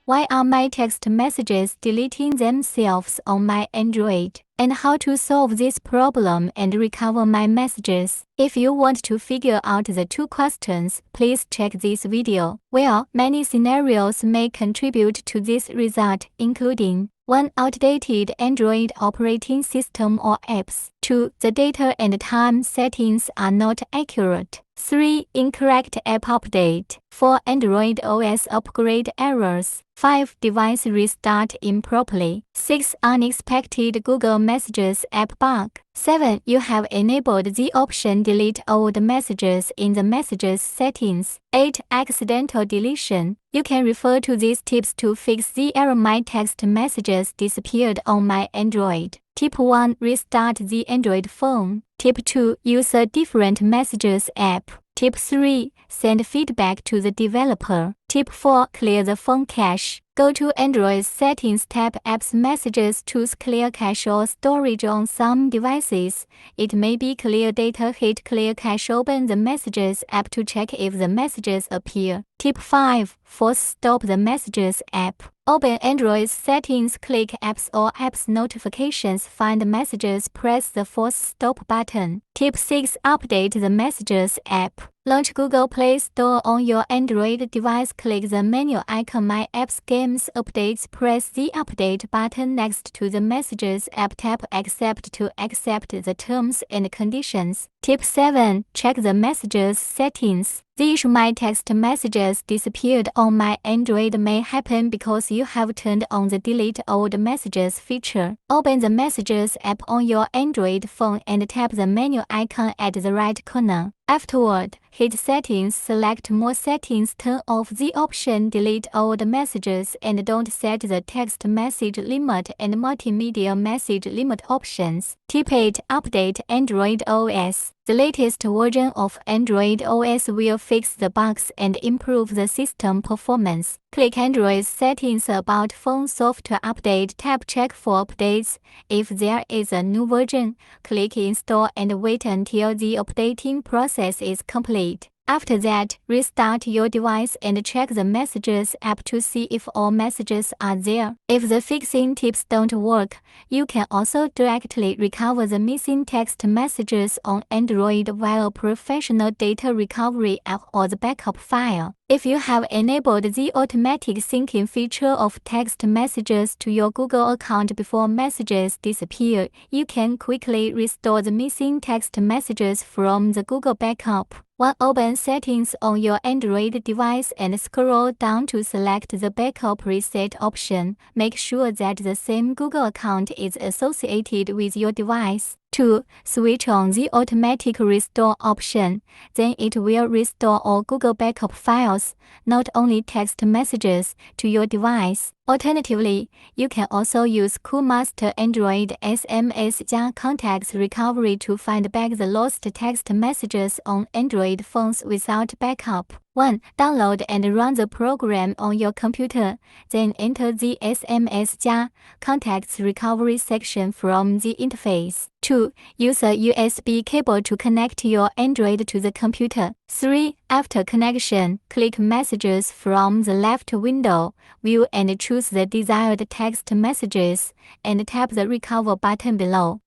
Why are my text messages deleting themselves on my Android? And how to solve this problem and recover my messages. If you want to figure out the two questions, please check this video. Well, many scenarios may contribute to this result, including 1. Outdated Android operating system or apps. 2. The data and time settings are not accurate. 3. Incorrect app update. 4. Android OS upgrade errors. 5. Device restart improperly. 6. Unexpected Google Messages app bug. 7. You have enabled the option delete old messages in the messages settings. 8. Accidental deletion. You can refer to these tips to fix the error my text messages disappeared on my Android. Tip 1. Restart the Android phone. Tip 2. Use a different messages app. Tip 3. Send feedback to the developer. Tip 4. Clear the phone cache. Go to Android Settings tab Apps Messages. Choose Clear Cache or Storage on some devices. It may be Clear Data. Hit Clear Cache. Open the Messages app to check if the messages appear. Tip 5. Force stop the Messages app. Open Android Settings. Click Apps or Apps Notifications. Find Messages. Press the Force Stop button. Tip 6. Update the Messages app. Launch Google Play Store on your Android device. Click the menu icon My Apps Games Updates. Press the Update button next to the Messages app. Tap Accept to accept the terms and conditions. Tip 7. Check the Messages settings. The issue my text messages disappeared on my Android may happen because you have turned on the Delete Old Messages feature. Open the Messages app on your Android phone and tap the menu icon at the right corner. Afterward, hit Settings, select More Settings, turn off the option Delete Old Messages and don't set the text message limit and multimedia message limit options. Tip 8. Update Android OS. The latest version of Android OS will fix the bugs and improve the system performance. Click Android Settings About Phone Software Update tab. Check for updates. If there is a new version, click Install and wait until the updating process is complete. After that, restart your device and check the Messages app to see if all messages are there. If the fixing tips don't work, you can also directly recover the missing text messages on Android via a professional data recovery app or the backup file. If you have enabled the automatic syncing feature of text messages to your Google account before messages disappear, you can quickly restore the missing text messages from the Google backup. 1. Open Settings on your Android device and scroll down to select the Backup Reset option. Make sure that the same Google account is associated with your device. 2. Switch on the Automatic Restore option. Then it will restore all Google backup files, not only text messages, to your device. Alternatively, you can also use Coolmaster Android SMS Contacts Recovery to find back the lost text messages on Android phones without backup. 1. Download and run the program on your computer, then enter the SMS Contacts Recovery section from the interface. 2. Use a USB cable to connect your Android to the computer. 3. After connection, click Messages from the left window, view and choose the desired text messages, and tap the Recover button below.